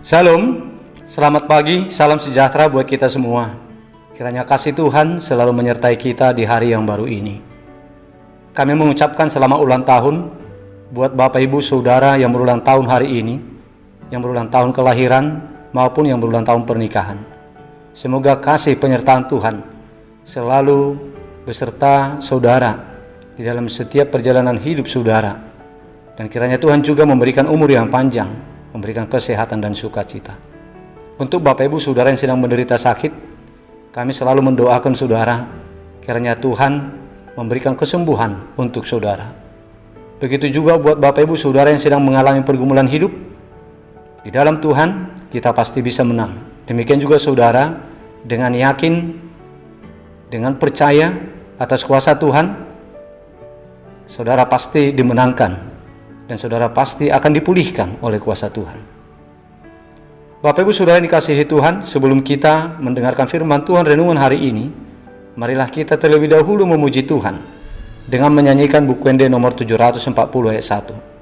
Shalom, selamat pagi, salam sejahtera buat kita semua. Kiranya kasih Tuhan selalu menyertai kita di hari yang baru ini. Kami mengucapkan selamat ulang tahun buat Bapak Ibu Saudara yang berulang tahun hari ini, yang berulang tahun kelahiran maupun yang berulang tahun pernikahan. Semoga kasih penyertaan Tuhan selalu beserta saudara di dalam setiap perjalanan hidup saudara. Dan kiranya Tuhan juga memberikan umur yang panjang, memberikan kesehatan dan sukacita. Untuk Bapak Ibu Saudara yang sedang menderita sakit, kami selalu mendoakan saudara, kiranya Tuhan memberikan kesembuhan untuk saudara. Begitu juga buat Bapak Ibu Saudara yang sedang mengalami pergumulan hidup, di dalam Tuhan kita pasti bisa menang. Demikian juga saudara, dengan yakin, dengan percaya atas kuasa Tuhan, saudara pasti dimenangkan dan saudara pasti akan dipulihkan oleh kuasa Tuhan. Bapak Ibu Saudara yang dikasihi Tuhan, sebelum kita mendengarkan firman Tuhan renungan hari ini, marilah kita terlebih dahulu memuji Tuhan dengan menyanyikan buku Wende nomor 740 ayat 1.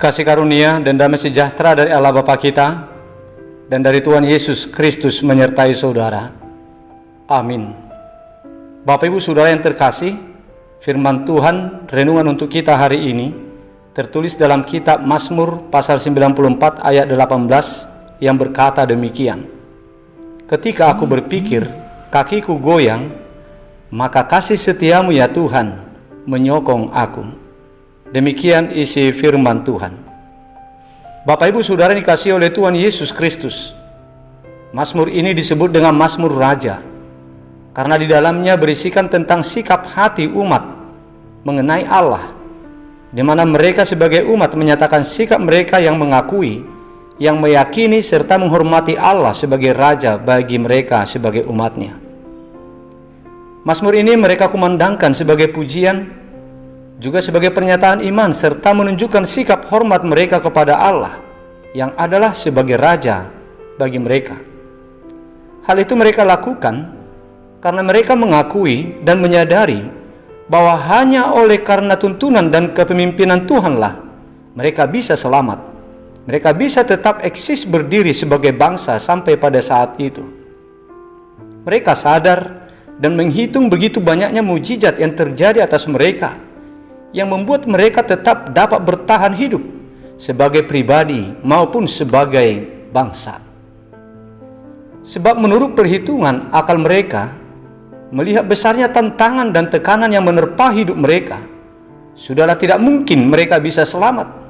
Kasih karunia dan damai sejahtera dari Allah Bapa kita dan dari Tuhan Yesus Kristus menyertai saudara. Amin. Bapak Ibu Saudara yang terkasih, firman Tuhan renungan untuk kita hari ini tertulis dalam kitab Mazmur pasal 94 ayat 18 yang berkata demikian. Ketika aku berpikir, kakiku goyang, maka kasih setiamu ya Tuhan menyokong aku. Demikian isi firman Tuhan. Bapak Ibu Saudara dikasihi oleh Tuhan Yesus Kristus, Mazmur ini disebut dengan Mazmur Raja, karena di dalamnya berisikan tentang sikap hati umat mengenai Allah, di mana mereka sebagai umat menyatakan sikap mereka yang mengakui, yang meyakini serta menghormati Allah sebagai Raja bagi mereka sebagai umatnya. Mazmur ini mereka kumandangkan sebagai pujian, juga sebagai pernyataan iman serta menunjukkan sikap hormat mereka kepada Allah yang adalah sebagai Raja bagi mereka. Hal itu mereka lakukan karena mereka mengakui dan menyadari bahwa hanya oleh karena tuntunan dan kepemimpinan Tuhanlah mereka bisa selamat. Mereka bisa tetap eksis berdiri sebagai bangsa sampai pada saat itu. Mereka sadar dan menghitung begitu banyaknya mujizat yang terjadi atas mereka, yang membuat mereka tetap dapat bertahan hidup sebagai pribadi maupun sebagai bangsa. Sebab menurut perhitungan akal mereka, melihat besarnya tantangan dan tekanan yang menerpa hidup mereka, sudahlah tidak mungkin mereka bisa selamat.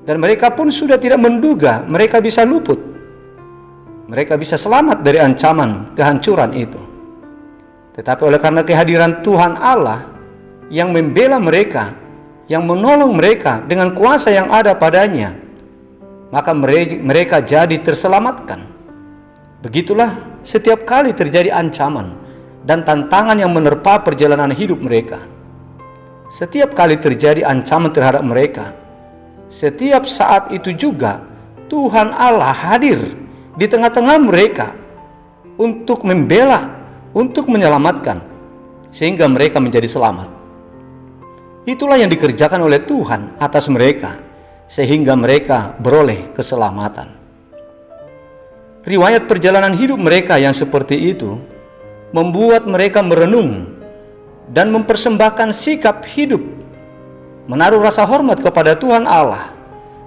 Dan mereka pun sudah tidak menduga mereka bisa luput. Mereka bisa selamat dari ancaman kehancuran itu. Tetapi oleh karena kehadiran Tuhan Allah yang membela mereka, yang menolong mereka dengan kuasa yang ada padanya, maka mereka jadi terselamatkan. Begitulah setiap kali terjadi ancaman dan tantangan yang menerpa perjalanan hidup mereka. Setiap kali terjadi ancaman terhadap mereka, setiap saat itu juga Tuhan Allah hadir di tengah-tengah mereka untuk membela, untuk menyelamatkan, sehingga mereka menjadi selamat. Itulah yang dikerjakan oleh Tuhan atas mereka, sehingga mereka beroleh keselamatan. Riwayat perjalanan hidup mereka yang seperti itu membuat mereka merenung dan mempersembahkan sikap hidup, menaruh rasa hormat kepada Tuhan Allah,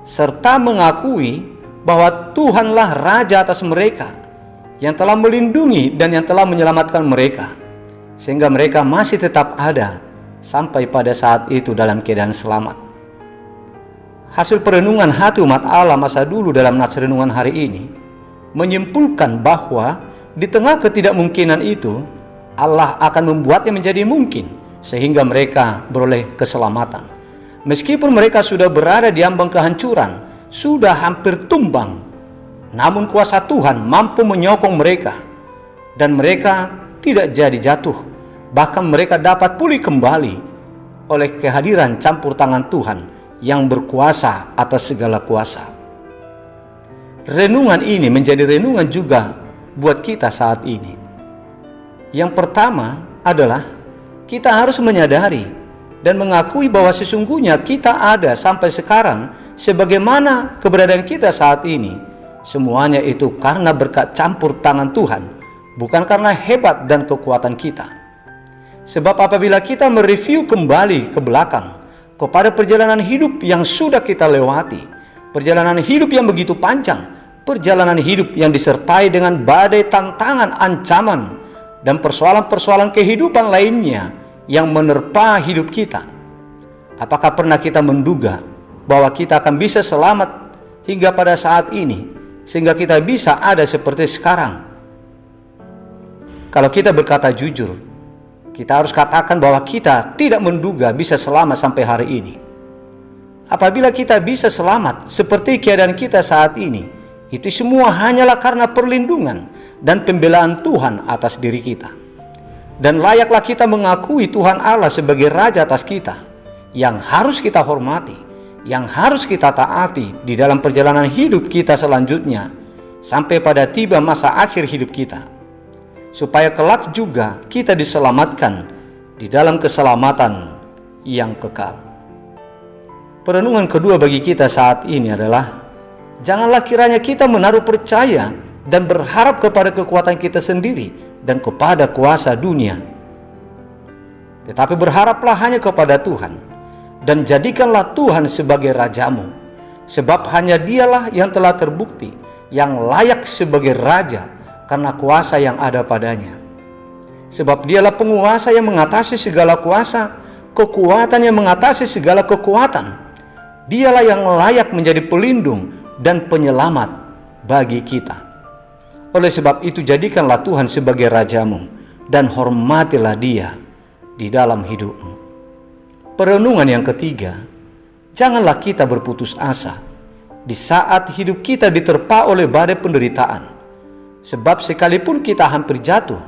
serta mengakui bahwa Tuhanlah Raja atas mereka, yang telah melindungi dan yang telah menyelamatkan mereka, sehingga mereka masih tetap ada sampai pada saat itu dalam keadaan selamat. Hasil perenungan hati umat Allah masa dulu dalam nats renungan hari ini menyimpulkan bahwa di tengah ketidakmungkinan itu, Allah akan membuatnya menjadi mungkin sehingga mereka beroleh keselamatan. Meskipun mereka sudah berada di ambang kehancuran, sudah hampir tumbang, namun kuasa Tuhan mampu menyokong mereka dan mereka tidak jadi jatuh. Bahkan mereka dapat pulih kembali oleh kehadiran campur tangan Tuhan yang berkuasa atas segala kuasa. Renungan ini menjadi renungan juga buat kita saat ini. Yang pertama adalah kita harus menyadari dan mengakui bahwa sesungguhnya kita ada sampai sekarang sebagaimana keberadaan kita saat ini. Semuanya itu karena berkat campur tangan Tuhan, bukan karena hebat dan kekuatan kita. Sebab apabila kita mereview kembali ke belakang kepada perjalanan hidup yang sudah kita lewati, perjalanan hidup yang begitu panjang, perjalanan hidup yang disertai dengan badai tantangan, ancaman, dan persoalan-persoalan kehidupan lainnya yang menerpa hidup kita. Apakah pernah kita menduga bahwa kita akan bisa selamat hingga pada saat ini, sehingga kita bisa ada seperti sekarang? Kalau kita berkata jujur, kita harus katakan bahwa kita tidak menduga bisa selamat sampai hari ini. Apabila kita bisa selamat seperti keadaan kita saat ini, itu semua hanyalah karena perlindungan dan pembelaan Tuhan atas diri kita. Dan layaklah kita mengakui Tuhan Allah sebagai Raja atas kita, yang harus kita hormati, yang harus kita taati di dalam perjalanan hidup kita selanjutnya, sampai pada tiba masa akhir hidup kita, supaya kelak juga kita diselamatkan di dalam keselamatan yang kekal. Perenungan kedua bagi kita saat ini adalah, janganlah kiranya kita menaruh percaya dan berharap kepada kekuatan kita sendiri dan kepada kuasa dunia, tetapi berharaplah hanya kepada Tuhan, dan jadikanlah Tuhan sebagai Rajamu, sebab hanya Dialah yang telah terbukti yang layak sebagai Raja karena kuasa yang ada padanya. Sebab Dialah penguasa yang mengatasi segala kuasa, kekuatan yang mengatasi segala kekuatan. Dialah yang layak menjadi pelindung dan penyelamat bagi kita. Oleh sebab itu jadikanlah Tuhan sebagai Rajamu dan hormatilah Dia di dalam hidupmu. Perenungan yang ketiga, janganlah kita berputus asa di saat hidup kita diterpa oleh badai penderitaan. Sebab sekalipun kita hampir jatuh,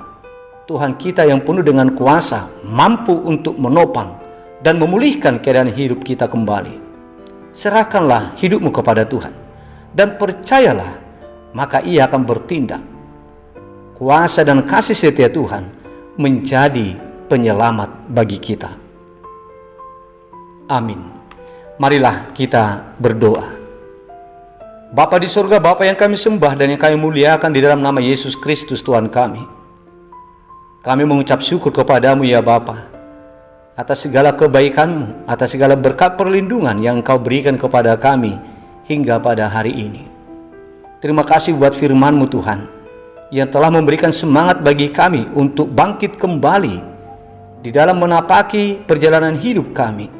Tuhan kita yang penuh dengan kuasa mampu untuk menopang dan memulihkan keadaan hidup kita kembali. Serahkanlah hidupmu kepada Tuhan dan percayalah, maka Ia akan bertindak. Kuasa dan kasih setia Tuhan menjadi penyelamat bagi kita. Amin. Marilah kita berdoa. Bapa di surga, Bapa yang kami sembah dan yang kami muliakan di dalam nama Yesus Kristus Tuhan kami. Kami mengucap syukur kepadamu ya Bapa, atas segala kebaikan-Mu, atas segala berkat perlindungan yang Engkau berikan kepada kami hingga pada hari ini. Terima kasih buat firman-Mu Tuhan, yang telah memberikan semangat bagi kami untuk bangkit kembali di dalam menapaki perjalanan hidup kami.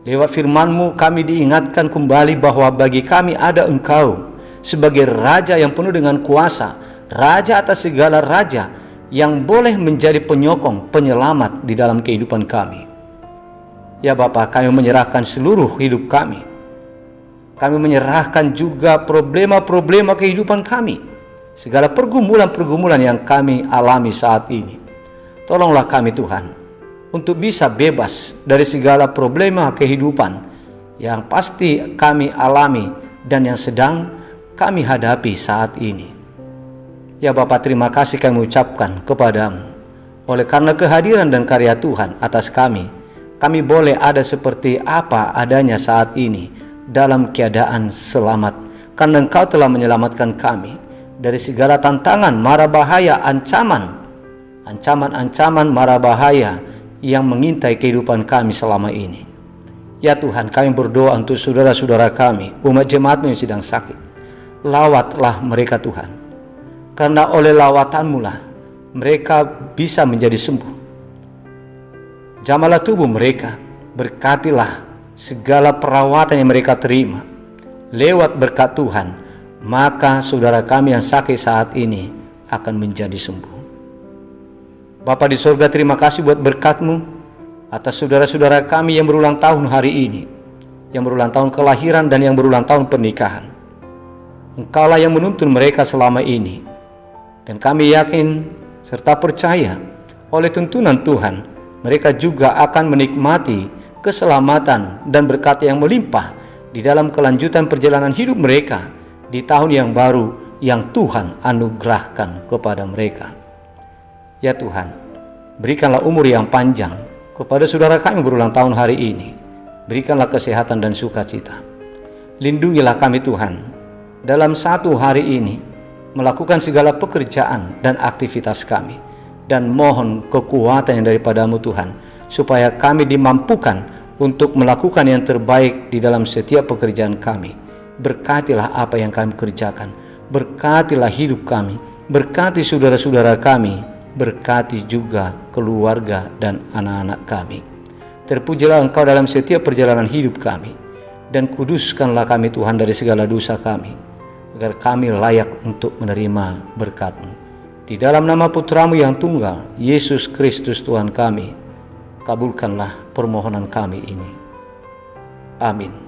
Lewat firman-Mu kami diingatkan kembali bahwa bagi kami ada Engkau sebagai Raja yang penuh dengan kuasa, Raja atas segala raja, yang boleh menjadi penyokong, penyelamat di dalam kehidupan kami. Ya Bapa, kami menyerahkan seluruh hidup kami. Kami menyerahkan juga problema-problema kehidupan kami, segala pergumulan-pergumulan yang kami alami saat ini. Tolonglah kami Tuhan, untuk bisa bebas dari segala problema kehidupan yang pasti kami alami dan yang sedang kami hadapi saat ini. Ya Bapa, terima kasih kami ucapkan kepadamu. Oleh karena kehadiran dan karya Tuhan atas kami boleh ada seperti apa adanya saat ini dalam keadaan selamat. Karena Engkau telah menyelamatkan kami dari segala tantangan, mara bahaya, ancaman ancaman-ancaman mara bahaya yang mengintai kehidupan kami selama ini. Ya Tuhan, kami berdoa untuk saudara-saudara kami, umat jemaat-Mu yang sedang sakit. Lawatlah mereka Tuhan, karena oleh lawatan-Mu lah mereka bisa menjadi sembuh. Jamalah tubuh mereka, berkatilah segala perawatan yang mereka terima. Lewat berkat Tuhan, maka saudara kami yang sakit saat ini akan menjadi sembuh. Bapa di sorga, terima kasih buat berkat-Mu atas saudara-saudara kami yang berulang tahun hari ini, yang berulang tahun kelahiran dan yang berulang tahun pernikahan. Engkaulah yang menuntun mereka selama ini, dan kami yakin serta percaya oleh tuntunan Tuhan, mereka juga akan menikmati keselamatan dan berkat yang melimpah di dalam kelanjutan perjalanan hidup mereka di tahun yang baru yang Tuhan anugerahkan kepada mereka. Ya Tuhan, berikanlah umur yang panjang kepada saudara kami berulang tahun hari ini. Berikanlah kesehatan dan sukacita. Lindungilah kami Tuhan dalam satu hari ini melakukan segala pekerjaan dan aktivitas kami. Dan mohon kekuatan yang daripada-Mu Tuhan, supaya kami dimampukan untuk melakukan yang terbaik di dalam setiap pekerjaan kami. Berkatilah apa yang kami kerjakan. Berkatilah hidup kami. Berkati saudara-saudara kami. Berkati juga keluarga dan anak-anak kami. Terpujilah Engkau dalam setiap perjalanan hidup kami, dan kuduskanlah kami Tuhan dari segala dosa kami, agar kami layak untuk menerima berkat-Mu. Di dalam nama Putra-Mu yang tunggal, Yesus Kristus Tuhan kami, kabulkanlah permohonan kami ini. Amin.